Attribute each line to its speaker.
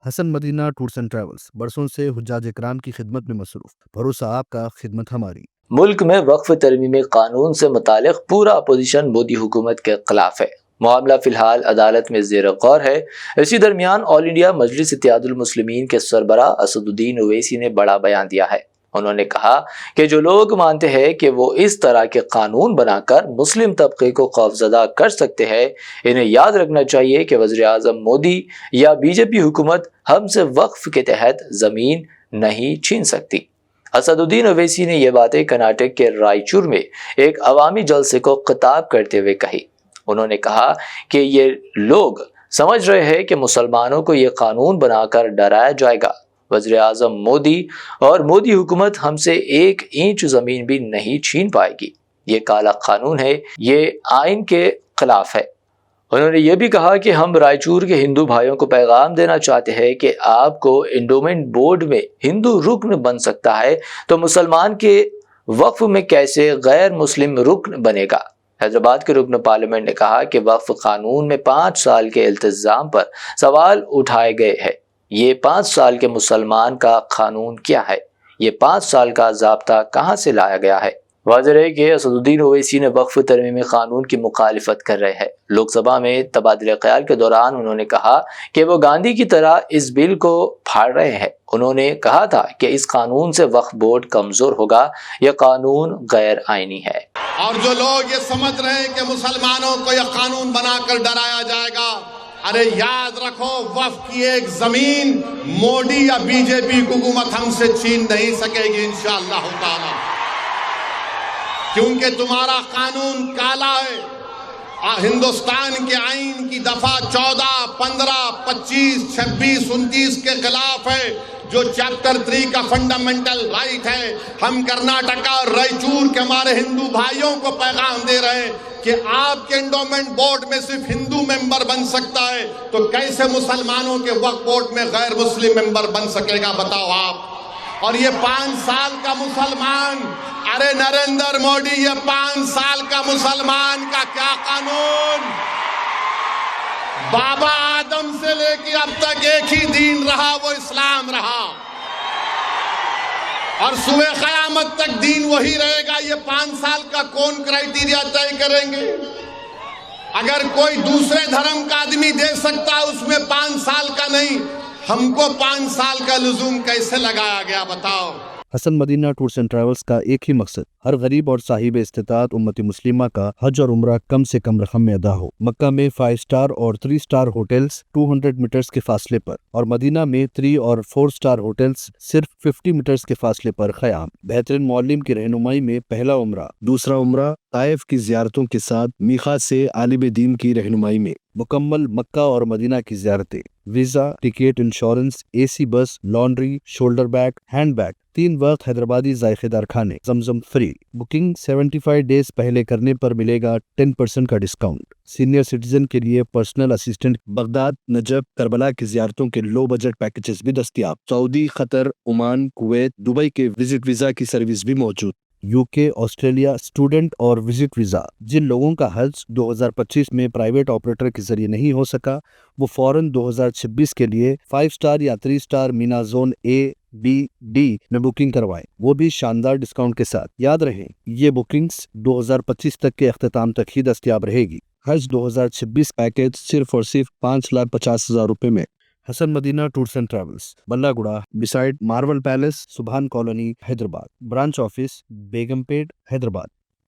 Speaker 1: Hasan Madina tours and travels برسوں سے حجاج اکرام کی خدمت میں مصروف۔ بھروسہ آپ کا، خدمت ہماری۔
Speaker 2: ملک میں وقف ترمیمی قانون سے متعلق پورا اپوزیشن مودی حکومت کے خلاف ہے۔ معاملہ فی الحال عدالت میں زیر غور ہے۔ اسی درمیان آل انڈیا مجلس اتحاد المسلمین کے سربراہ اسد الدین اویسی نے بڑا بیان دیا ہے۔ انہوں نے کہا کہ جو لوگ مانتے ہیں کہ وہ اس طرح کے قانون بنا کر مسلم طبقے کو خوفزدہ کر سکتے ہیں، انہیں یاد رکھنا چاہیے کہ وزیر اعظم مودی یا بی جے پی حکومت ہم سے وقف کے تحت زمین نہیں چھین سکتی۔ اسد الدین اویسی نے یہ باتیں کرناٹک کے رائچور میں ایک عوامی جلسے کو خطاب کرتے ہوئے کہی۔ انہوں نے کہا کہ یہ لوگ سمجھ رہے ہیں کہ مسلمانوں کو یہ قانون بنا کر ڈرایا جائے گا۔ وزیر اعظم مودی اور مودی حکومت ہم سے 1 انچ زمین بھی نہیں چھین پائے گی۔ یہ کالا قانون ہے، یہ آئین کے خلاف ہے۔ انہوں نے یہ بھی کہا کہ ہم رائچور کے ہندو بھائیوں کو پیغام دینا چاہتے ہیں کہ آپ کو انڈومنٹ بورڈ میں ہندو رکن بن سکتا ہے تو مسلمان کے وقف میں کیسے غیر مسلم رکن بنے گا؟ حیدرآباد کے رکن پارلیمنٹ نے کہا کہ وقف قانون میں 5 سال کے التزام پر سوال اٹھائے گئے ہیں۔ یہ 5 سال کے مسلمان کا قانون کیا ہے؟ یہ 5 سال کا ضابطہ کہاں سے لایا گیا ہے؟ واضح ہے کہ اسد الدین اویسی نے وقف ترمیمی قانون کی مخالفت کر رہے ہیں۔ لوک سبھا میں تبادلہ خیال کے دوران انہوں نے کہا کہ وہ گاندھی کی طرح اس بل کو پھاڑ رہے ہیں۔ انہوں نے کہا تھا کہ اس قانون سے وقف بورڈ کمزور ہوگا، یہ قانون غیر آئینی ہے۔
Speaker 3: اور جو لوگ یہ سمجھ رہے ہیں کہ مسلمانوں کو یہ قانون بنا کر ڈرایا جائے گا، ارے یاد رکھو، وقف کی ایک زمین مودی یا بی جے پی حکومت ہم سے چھین نہیں سکے گی انشاءاللہ تعالی، کیونکہ تمہارا قانون کالا ہے۔ ہندوستان کے آئین کی دفعہ 14، 15، 25، 26، 29 کے خلاف ہے، جو چیپٹر 3 کا فنڈامنٹل رائٹ ہے۔ ہم کرناٹکا اور رائچور کے ہمارے ہندو بھائیوں کو پیغام دے رہے ہیں کہ آپ کے انڈومنٹ بورڈ میں صرف ہندو ممبر بن سکتا ہے، تو کیسے مسلمانوں کے وقف بورڈ میں غیر مسلم ممبر بن سکے گا؟ بتاؤ آپ۔ اور یہ 5 سال کا مسلمان، ارے نریندر مودی، یہ 5 سال کا مسلمان کا کیا قانون؟ بابا آدم سے لے کے اب تک ایک ہی دین رہا، وہ اسلام رہا، اور صبح قیامت تک دین وہی رہے گا۔ یہ 5 سال کا کون کرائیٹیریا طے کریں گے؟ اگر کوئی دوسرے دھرم کا آدمی دے سکتا ہے، اس میں 5 سال کا نہیں، ہم کو 5 سال کا لزوم کیسے لگایا گیا؟ بتاؤ۔
Speaker 1: حسن مدینہ ٹورس اینڈ ٹریولز کا ایک ہی مقصد، ہر غریب اور صاحب استطاعت امت مسلمہ کا حج اور عمرہ کم سے کم رقم میں ادا ہو۔ مکہ میں 5 اسٹار اور 3 اسٹار ہوٹلز 200 میٹرز کے فاصلے پر، اور مدینہ میں 3 اور 4 اسٹار ہوٹلز صرف 50 میٹرز کے فاصلے پر قیام۔ بہترین معلم کی رہنمائی میں پہلا عمرہ، دوسرا عمرہ طائف کی زیارتوں کے ساتھ میقات سے عالم دین کی رہنمائی میں، مکمل مکہ اور مدینہ کی زیارتیں، visa, ticket, insurance, A C bus, laundry, shoulder bag, hand bag, 3 وقت حیدرآبادی ذائقے دار کھانے، زمزم فری۔ بکنگ 75 ڈیز پہلے کرنے پر ملے گا 10% کا ڈسکاؤنٹ۔ سینئر سٹیزن کے لیے personal assistant, Baghdad, Najaf, Karbala کی زیارتوں کے لو بجٹ پیکیجز بھی دستیاب۔ سعودی، قطر، عمان، کویت، دبئی کے وزٹ ویزا کی سروس بھی موجود۔ UK، آسٹریلیا اسٹوڈنٹ اور وزٹ ویزا۔ جن لوگوں کا حج 2025 میں پرائیویٹ آپریٹر کے ذریعے نہیں ہو سکا، وہ فوراً 2026 کے لیے 5 اسٹار یا 3 star Mina zone A، B، D میں بکنگ کروائیں، وہ بھی شاندار ڈسکاؤنٹ کے ساتھ۔ یاد رہیں، یہ بکنگز 2025 تک کے اختتام تک ہی دستیاب رہے گی۔ حج 2026 پیکیج صرف اور صرف 5,50,000 روپے میں۔ حسن مدینہ ٹورس اینڈ ٹریولز، بلہ گڑا، بسائڈ مارول پیلیس، سبحان کالونی، حیدرآباد۔ برانچ آفس بیگم پیٹ، حیدرآباد۔